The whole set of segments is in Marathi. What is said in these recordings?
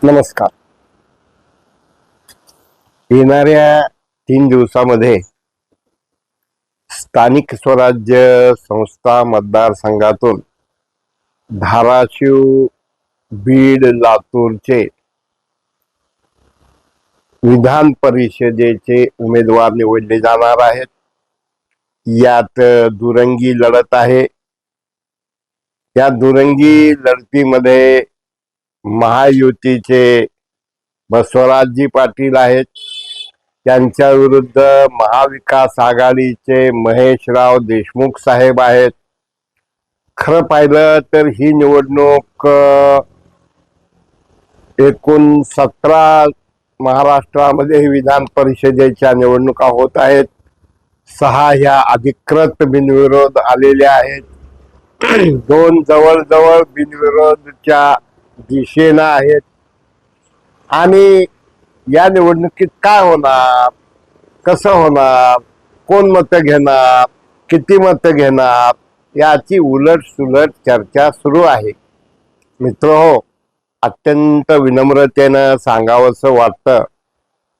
नमस्कार. येणाऱ्या 3 दिवसामध्ये स्थानिक स्वराज्य संस्था मतदारसंघातून धाराशिव, बीड, लातूरचे विधान परिषदेचे उमेदवार निवडले जाणार आहेत. यात दुरंगी लढत आहे. या दुरंगी लढतीमध्ये महायुतीचे बसवराजजी पाटील आहेत, त्यांच्या विरुद्ध महाविकास आघाडीचे महेशराव देशमुख साहेब आहेत. खरं पाहिलं तर ही निवडणूक एकूण 17 महाराष्ट्रामध्ये विधान परिषदेच्या निवडणुका होत आहेत. 6 ह्या अधिकृत बिनविरोध आलेल्या आहेत. 2 जवळजवळ बिनविरोधच्या दिशेनं आहेत. आणि या निवडणुकीत काय होणार, कसं होणार, कोण मतं घेणार, किती मतं घेणार, याची उलट सुलट चर्चा सुरू आहे. मित्रहो, अत्यंत विनम्रतेनं सांगावंसं वाटतं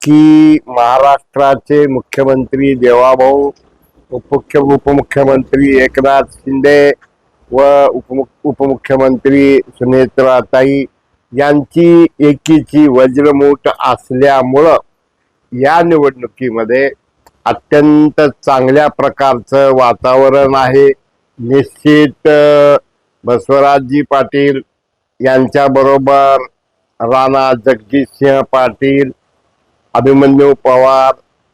की महाराष्ट्राचे मुख्यमंत्री देवाभाऊ, उपमुख्यमंत्री एकनाथ शिंदे व उपमुख्यमंत्री सुनेत्राताई यांची एकीची वज्रमूठ असल्यामुळं या निवडणुकीमध्ये अत्यंत चांगल्या प्रकारचं वातावरण आहे. निश्चित बसवराजजी पाटील यांच्याबरोबर राणा जगजितसिंह पाटील, अभिमन्यू पवार,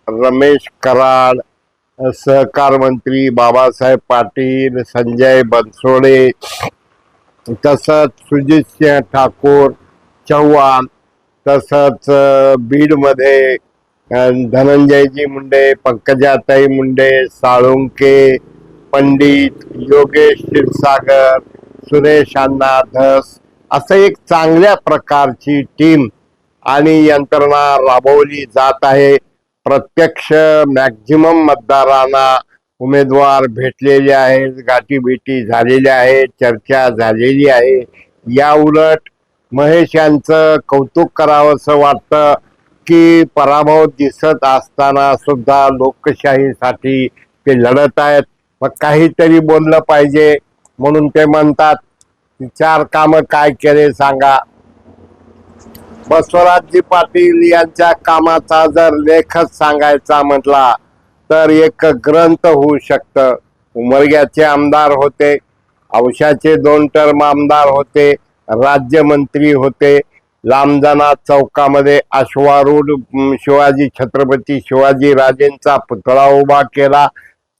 रमेश कराड, सहकार मंत्री बाबासाहेब पाटील, संजय बनसोडे, तसंच सुजितसिंह ठाकूर चव्हाण, तसंच बीडमध्ये धनंजयजी मुंडे, पंकजाताई मुंडे, साळुंके, पंडित, योगेश क्षीरसागर, सुरेश अण्णा धस, असं एक चांगल्या प्रकारची टीम आणि यंत्रणा राबवली जात आहे. प्रत्यक्ष मॅक्झिमम मतदारांना उमेदवार भेटलेले आहेत, गाठीभेटी झालेल्या आहेत, चर्चा झालेली आहे. या उलट महेश यांचं कौतुक करावंसं वाटतं की पराभव दिसत असताना सुद्धा लोकशाहीसाठी ते लढत आहेत. मग काहीतरी बोललं पाहिजे म्हणून ते म्हणतात, 4 कामं काय केले सांगा. बसवराजजी पाटील यांच्या कामाचा जर लेखच सांगायचा म्हटला तर एक ग्रंथ होऊ शकतं. उमरग्याचे आमदार होते, औशाचे 2 टर्म आमदार होते, राज्यमंत्री होते. लांबजाना चौकामध्ये अश्वारूढ शिवाजी, छत्रपती शिवाजी राजेंचा पुतळा उभा केला.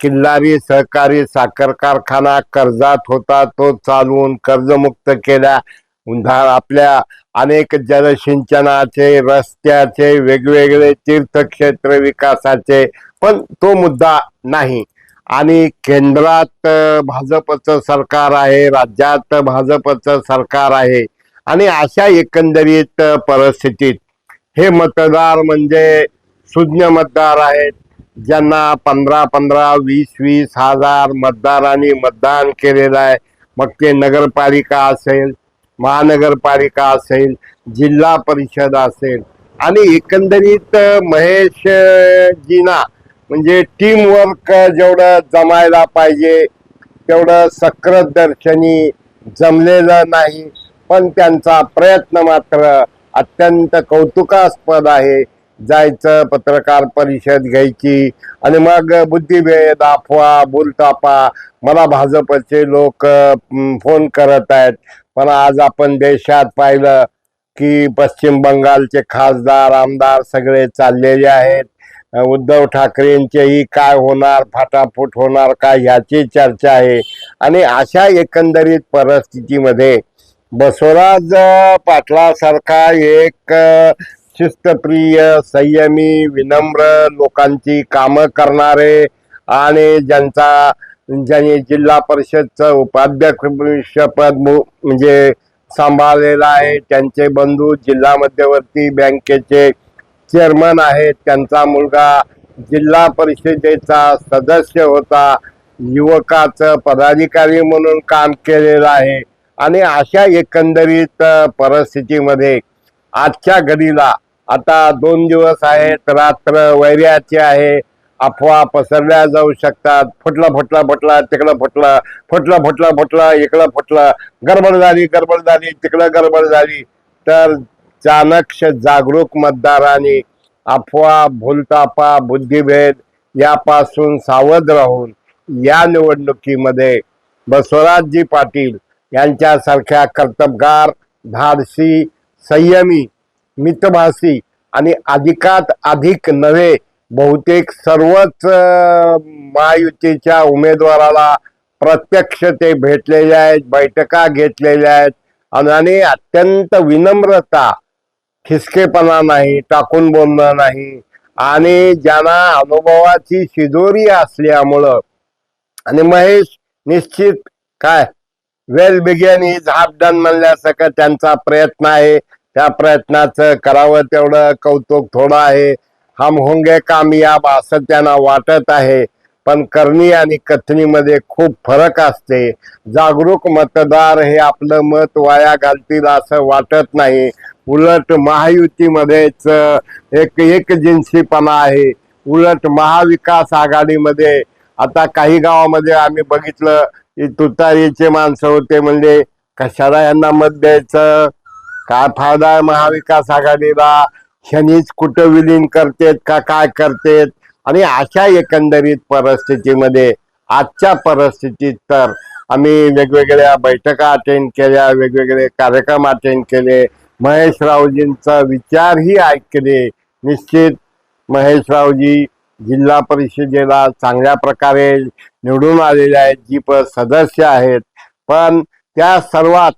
किल्लारी सहकारी साखर कारखाना कर्जात होता, तो चालवून कर्जमुक्त केला. आपल्या अनेक जलसिंचनाचे, रस्त्याचे, वेगवेगळे तीर्थक्षेत्र विकासाचे, पण तो मुद्दा नाही. आणि केंद्रात भाजपचं सरकार आहे, राज्यात भाजपचं सरकार आहे. आणि अशा एकंदरीत परिस्थितीत हे मतदार म्हणजे सुज्ञ मतदार आहेत, ज्यांना 15-15, 20-20 हजार मतदारांनी मतदान केलेलं आहे. मग ते नगरपालिका असेल, महानगरपालिका असेल, जिल्हा परिषद असेल. आणि एकंदरीत महेश जीना म्हणजे टीम वर्क जेवढं जमायला पाहिजे तेवढं सकृत दर्शनी जमलेलं नाही. पण त्यांचा प्रयत्न मात्र अत्यंत कौतुकास्पद आहे. जायचं, पत्रकार परिषद घ्यायची आणि मग बुद्धिभेद, अफवा, बोलतापा, मला भाजपचे लोक फोन करत आहेत. पण आज आपण देशात पाहिलं की पश्चिम बंगालचे खासदार, आमदार सगळे चाललेले आहेत. उद्धव ठाकरेंचेही काय होणार, फाटाफूट होणार का, ह्याची चर्चा आहे. आणि अशा एकंदरीत परिस्थितीमध्ये बसवराज पाटलासारखा एक शिस्तप्रिय, संयमी, विनम्र, लोकांची कामं करणारे आणि ज्यांनी जिल्हा परिषदचं उपाध्यक्षपद म्हणजे सांभाळलेलं आहे, त्यांचे बंधू जिल्हा मध्यवर्ती बँकेचे चेअरमन आहेत, त्यांचा मुलगा जिल्हा परिषदेचा सदस्य होता, युवकाचं पदाधिकारी म्हणून काम केलेलं आहे. आणि अशा एकंदरीत परिस्थितीमध्ये आजच्या घडीला आता 2 दिवस आहेत, रात्र वैर्याची आहे, अफवा पसरल्या जाऊ शकतात. फुटलं फुटलं फुटलं तिकडं फुटलं, फुटलं फुटलं फुटलं इकडं फुटलं, गडबड झाली तिकडं गडबड झाली. तर चाणक्य जागरूक मतदारांनी अफवा, भूलतापा, बुद्धिभेद यापासून सावध राहून या निवडणुकीमध्ये बसवराजजी पाटील यांच्यासारख्या कर्तबगार, धाडसी, संयमी, मितभाषी आणि अधिकात अधिक नव्हे बहुतेक सर्वच महायुतीच्या उमेदवाराला प्रत्यक्ष ते भेटलेले आहेत, बैठका घेतलेल्या आहेत आणि अत्यंत विनम्रता, खिसकेपणा नाही, टाकून बोलणं नाही आणि ज्यांना अनुभवाची शिदोरी असल्यामुळं आणि महेश निश्चित काय वेल बिगेन इज हाफ डन म्हणल्यासारखं त्यांचा प्रयत्न आहे. त्या प्रयत्नाचं करावं तेवढं कौतुक थोडं आहे. हम होंगे कामयाब असं त्यांना वाटत आहे, पण करणी आणि कथनीमध्ये खूप फरक असते. जागरूक मतदार हे आपलं मत वाया घालतील असं वाटत नाही. उलट महायुतीमध्येच एक जिन्सीपणा आहे. उलट महाविकास आघाडीमध्ये आता काही गावामध्ये आम्ही बघितलं की तुतारीचे माणसं होते, म्हणजे कशाला यांना मत द्यायचं, काय फायदा आहे महाविकास आघाडीला, शनीच कुठं विलीन करतेत का काय करतेत. आणि अशा एकंदरीत परिस्थितीमध्ये आजच्या परिस्थितीत तर आम्ही वेगवेगळ्या बैठका अटेंड केल्या, वेगवेगळे कार्यक्रम अटेंड केले, महेशरावजींचा विचारही ऐकले. निश्चित महेशरावजी जिल्हा परिषदेला चांगल्या प्रकारे निवडून आलेले आहेत, जीप सदस्य आहेत, पण त्या सर्वात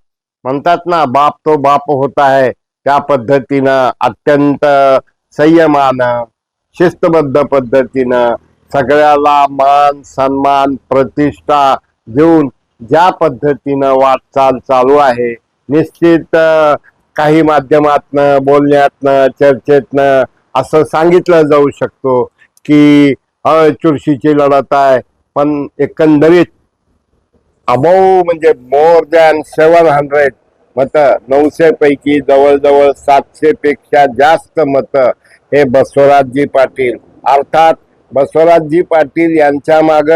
म्हणतात ना बाप तो बाप होता है, त्या पद्धतीनं अत्यंत संयमानं, शिस्तबद्ध पद्धतीनं सगळ्याला मान सन्मान प्रतिष्ठा देऊन ज्या पद्धतीनं वाटचाल चालू आहे, निश्चित काही माध्यमातनं, बोलण्यातनं, चर्चेतनं असं सांगितलं जाऊ शकतो की चुरशीची लढत आहे, पण एकंदरीत अबोव म्हणजे मोर दॅन 700 मत, 900 पैकी जवळजवळ 700 पेक्षा जास्त मत हे बसवराजजी पाटील, अर्थात बसवराजजी पाटील यांच्या माग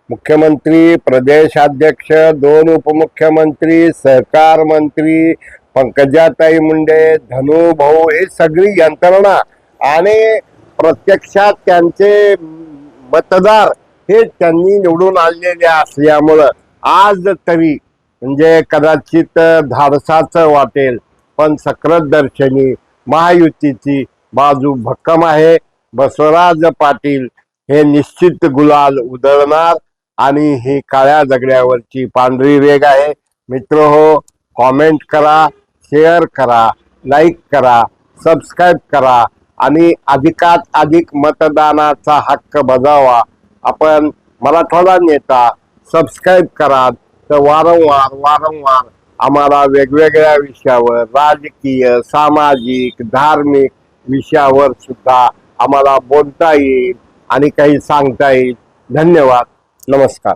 मुख्यमंत्री, प्रदेशाध्यक्ष, 2 उपमुख्यमंत्री, सहकार मंत्री, पंकजाताई मुंडे, धनु भाऊ, हे सगळी यंत्रणा आणि प्रत्यक्षात त्यांचे मतदार हे त्यांनी निवडून आणलेले असल्यामुळं आज तरी म्हणजे कदाचित धाडसाचं वाटेल, पण सक्रत दर्शनी महायुतीची बाजू भक्कम आहे. बसवराज पाटील हे निश्चित गुलाल उधळणार आणि ही काळ्या दगड्यावरची पांढरी रेघ आहे. मित्र हो, कॉमेंट करा, शेअर करा, लाईक करा, सबस्क्राईब करा आणि अधिकात अधिक मतदानाचा हक्क बजावा. आपण मराठवाडा नेता सबस्क्राईब करा तर वारंवार आम्हाला वेगवेगळ्या विषयावर, राजकीय, सामाजिक, धार्मिक विषयावर सुद्धा आम्हाला बोलता येईल आणि काही सांगता येईल. धन्यवाद, नमस्कार.